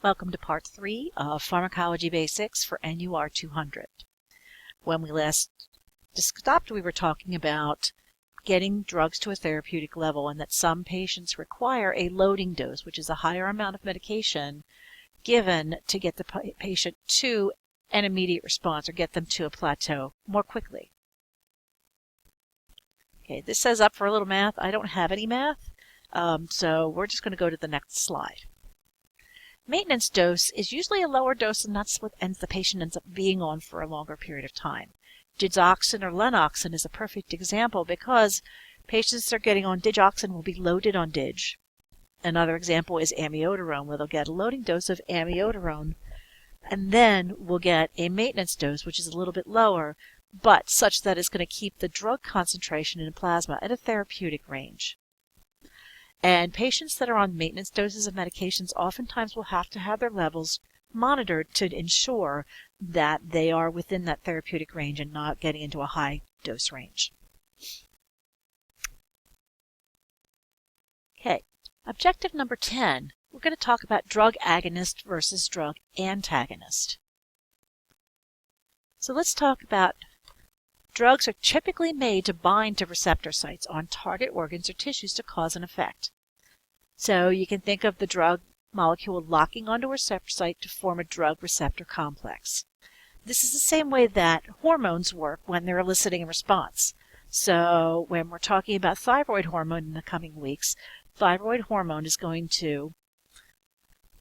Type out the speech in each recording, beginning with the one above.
Welcome to Part 3 of Pharmacology Basics for NUR 200. When we last stopped, we were talking about getting drugs to a therapeutic level and that some patients require a loading dose, which is a higher amount of medication given to get the patient to an immediate response or get them to a plateau more quickly. Okay, this says up for a little math. I don't have any math, so we're just going to go to the next slide. Maintenance dose is usually a lower dose, and that's what the patient ends up being on for a longer period of time. Digoxin or Lenoxin is a perfect example because patients that are getting on digoxin will be loaded on dig. Another example is amiodarone, where they'll get a loading dose of amiodarone, and then we'll get a maintenance dose, which is a little bit lower, but such that it's going to keep the drug concentration in plasma at a therapeutic range. And patients that are on maintenance doses of medications oftentimes will have to have their levels monitored to ensure that they are within that therapeutic range and not getting into a high dose range. Okay, objective number 10, we're going to talk about drug agonist versus drug antagonist. So let's talk about drugs are typically made to bind to receptor sites on target organs or tissues to cause an effect. So you can think of the drug molecule locking onto a receptor site to form a drug receptor complex. This is the same way that hormones work when they're eliciting a response. So when we're talking about thyroid hormone in the coming weeks, thyroid hormone is going to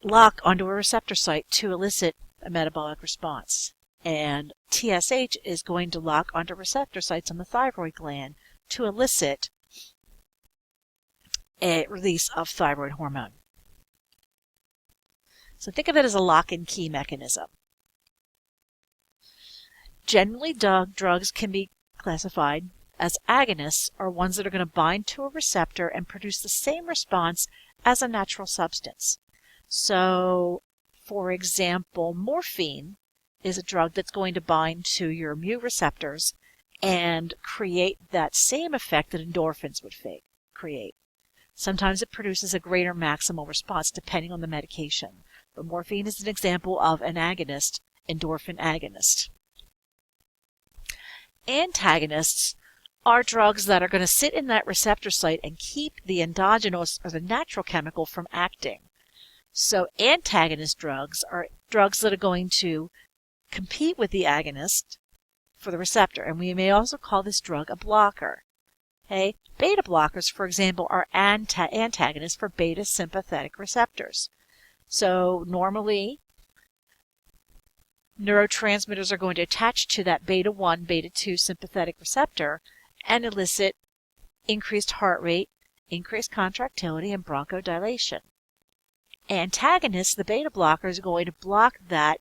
lock onto a receptor site to elicit a metabolic response. And TSH is going to lock onto receptor sites on the thyroid gland to elicit a release of thyroid hormone. So think of it as a lock and key mechanism. Generally, drugs can be classified as agonists, or ones that are going to bind to a receptor and produce the same response as a natural substance. So, for example, morphine is a drug that's going to bind to your mu receptors and create that same effect that endorphins would create. Sometimes it produces a greater maximal response depending on the medication. But morphine is an example of an agonist, endorphin agonist. Antagonists are drugs that are going to sit in that receptor site and keep the endogenous or the natural chemical from acting. So antagonist drugs are drugs that are going to compete with the agonist for the receptor, and we may also call this drug a blocker. Okay? Beta blockers, for example, are antagonists for beta sympathetic receptors. So normally, neurotransmitters are going to attach to that beta 1, beta 2 sympathetic receptor and elicit increased heart rate, increased contractility, and bronchodilation. Antagonists, the beta blockers, are going to block that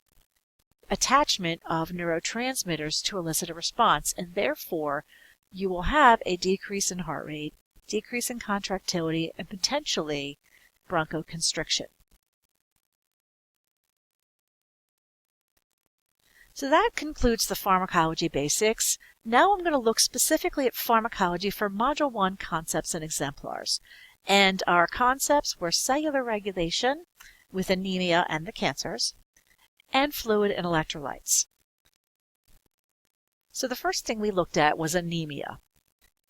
attachment of neurotransmitters to elicit a response, and therefore you will have a decrease in heart rate, decrease in contractility, and potentially bronchoconstriction. So that concludes the pharmacology basics. Now I'm going to look specifically at pharmacology for Module 1 concepts and exemplars. And our concepts were cellular regulation with anemia and the cancers, and fluid and electrolytes. So the first thing we looked at was anemia.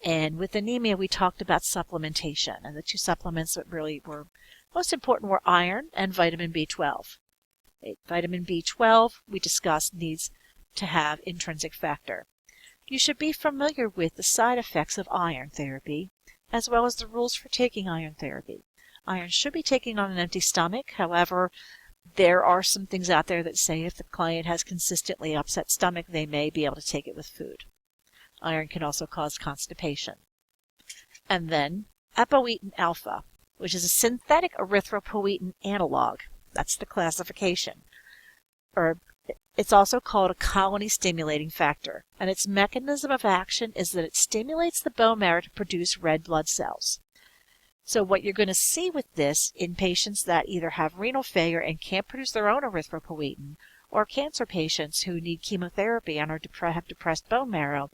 And with anemia, we talked about supplementation. And the two supplements that really were most important were iron and vitamin B12. Vitamin B12, we discussed, needs to have intrinsic factor. You should be familiar with the side effects of iron therapy, as well as the rules for taking iron therapy. Iron should be taken on an empty stomach. However, there are some things out there that say if the client has consistently upset stomach, they may be able to take it with food. Iron can also cause constipation. And then apoetin alpha, which is a synthetic erythropoietin analog. That's the classification. Or it's also called a colony-stimulating factor, and its mechanism of action is that it stimulates the bone marrow to produce red blood cells. So what you're going to see with this in patients that either have renal failure and can't produce their own erythropoietin, or cancer patients who need chemotherapy and have depressed bone marrow,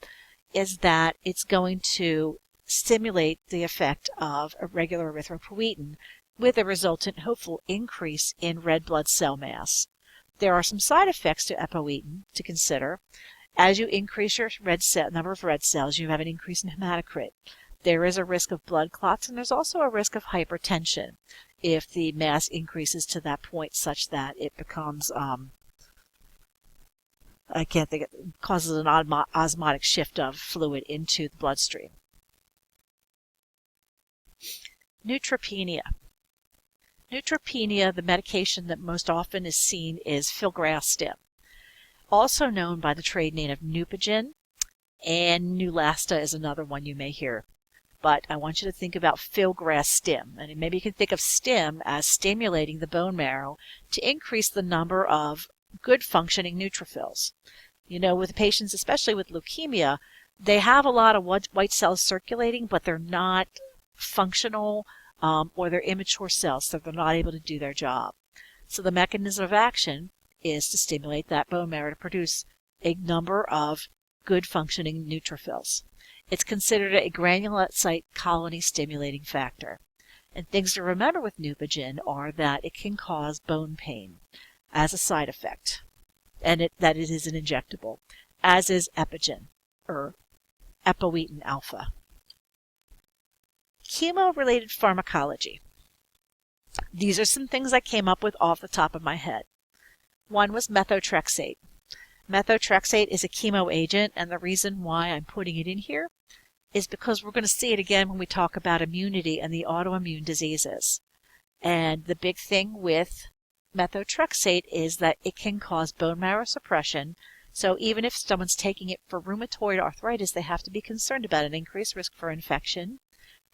is that it's going to stimulate the effect of a regular erythropoietin with a resultant hopeful increase in red blood cell mass. There are some side effects to epoetin to consider. As you increase your number of red cells, you have an increase in hematocrit. There is a risk of blood clots, and there's also a risk of hypertension if the mass increases to that point such that it becomes, causes an osmotic shift of fluid into the bloodstream. Neutropenia. Neutropenia, the medication that most often is seen is filgrastim, also known by the trade name of Neupogen, and Neulasta is another one you may hear. But I want you to think about filgrastim, and maybe you can think of stim as stimulating the bone marrow to increase the number of good functioning neutrophils. You know, with patients, especially with leukemia, they have a lot of white cells circulating, but they're not functional, or they're immature cells, so they're not able to do their job. So the mechanism of action is to stimulate that bone marrow to produce a number of good functioning neutrophils. It's considered a granulocyte colony stimulating factor. And things to remember with Neupogen are that it can cause bone pain as a side effect, and that it is an injectable, as is Epogen, or epoetin alpha. Chemo-related pharmacology. These are some things I came up with off the top of my head. One was methotrexate. Methotrexate is a chemo agent, and the reason why I'm putting it in here is because we're going to see it again when we talk about immunity and the autoimmune diseases. And the big thing with methotrexate is that it can cause bone marrow suppression. So even if someone's taking it for rheumatoid arthritis, they have to be concerned about an increased risk for infection,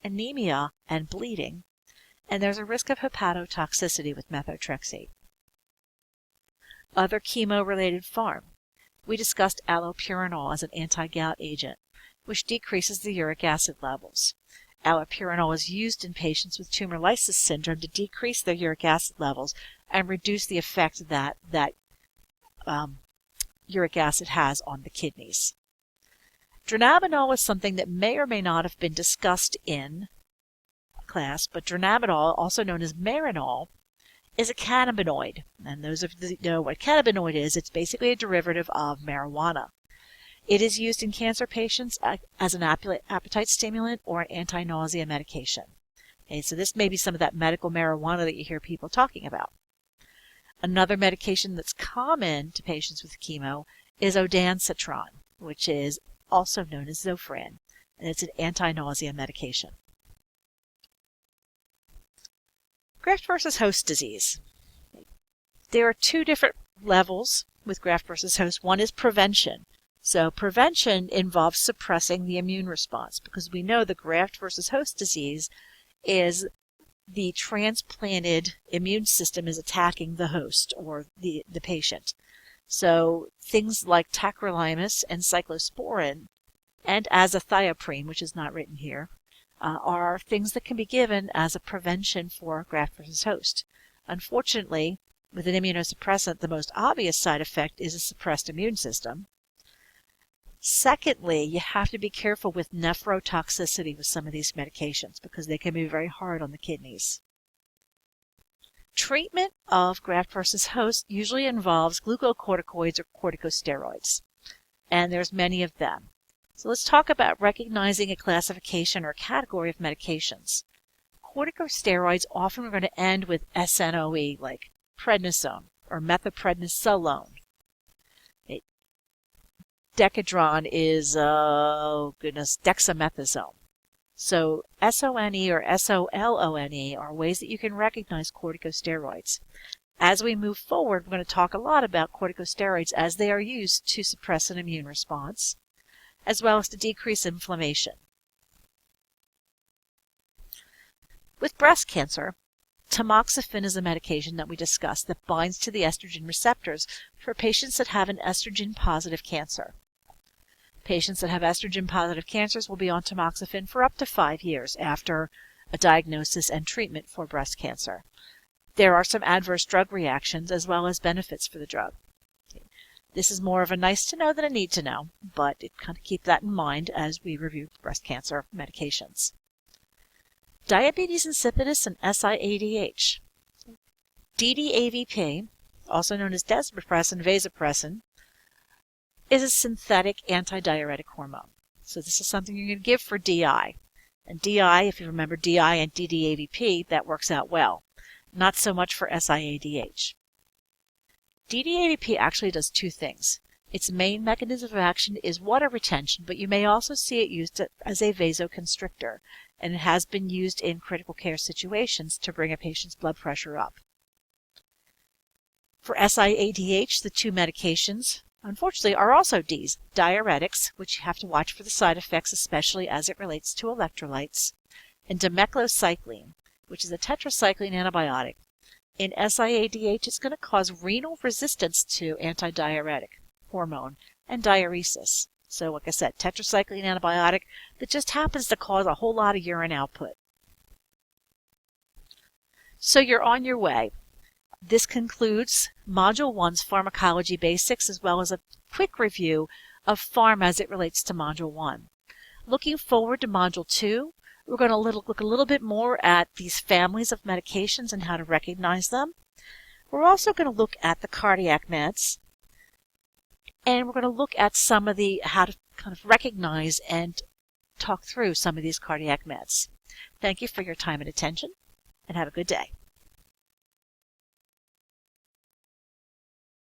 anemia, and bleeding. And there's a risk of hepatotoxicity with methotrexate. Other chemo-related pharm. We discussed allopurinol as an anti-gout agent, which decreases the uric acid levels. Allopurinol is used in patients with tumor lysis syndrome to decrease their uric acid levels and reduce the effect that uric acid has on the kidneys. Dronabinol is something that may or may not have been discussed in class, but dronabinol, also known as Marinol, is a cannabinoid. And those of you know what cannabinoid is, it's basically a derivative of marijuana. It is used in cancer patients as an appetite stimulant or an anti-nausea medication. Okay, so this may be some of that medical marijuana that you hear people talking about. Another medication that's common to patients with chemo is ondansetron, which is also known as Zofran, and it's an anti-nausea medication. Graft versus host disease. There are two different levels with graft versus host. One is prevention. So prevention involves suppressing the immune response, because we know the graft versus host disease is the transplanted immune system is attacking the host or the patient. So things like tacrolimus and cyclosporin and azathioprine, which is not written here, are things that can be given as a prevention for graft versus host. Unfortunately, with an immunosuppressant, the most obvious side effect is a suppressed immune system. Secondly, you have to be careful with nephrotoxicity with some of these medications because they can be very hard on the kidneys. Treatment of graft versus host usually involves glucocorticoids or corticosteroids, and there's many of them. So let's talk about recognizing a classification or category of medications. Corticosteroids often are going to end with SNOE, like prednisone or methylprednisolone. Decadron is, dexamethasone. So SONE or SOLONE are ways that you can recognize corticosteroids. As we move forward, we're going to talk a lot about corticosteroids as they are used to suppress an immune response, as well as to decrease inflammation. With breast cancer, tamoxifen is a medication that we discussed that binds to the estrogen receptors for patients that have an estrogen-positive cancer. Patients that have estrogen-positive cancers will be on tamoxifen for up to 5 years after a diagnosis and treatment for breast cancer. There are some adverse drug reactions as well as benefits for the drug. This is more of a nice to know than a need to know, but kind of keep that in mind as we review breast cancer medications. diabetes insipidus and SIADH. DDAVP, also known as desmopressin, vasopressin, is a synthetic antidiuretic hormone. So this is something you're going to give for DI. And DI, if you remember DI and DDAVP, that works out well. Not so much for SIADH. DDAVP actually does two things. Its main mechanism of action is water retention, but you may also see it used as a vasoconstrictor, and it has been used in critical care situations to bring a patient's blood pressure up. For SIADH, the two medications, unfortunately, are also Ds, diuretics, which you have to watch for the side effects, especially as it relates to electrolytes, and dimeclocycline, which is a tetracycline antibiotic. In SIADH, it's going to cause renal resistance to antidiuretic hormone and diuresis. So, like I said, tetracycline antibiotic that just happens to cause a whole lot of urine output. So you're on your way. This concludes Module 1's Pharmacology Basics, as well as a quick review of pharm as it relates to Module 1. Looking forward to Module 2, we're going to look a little bit more at these families of medications and how to recognize them. We're also going to look at the cardiac meds, and we're going to look at some of the how to kind of recognize and talk through some of these cardiac meds. Thank you for your time and attention, and have a good day.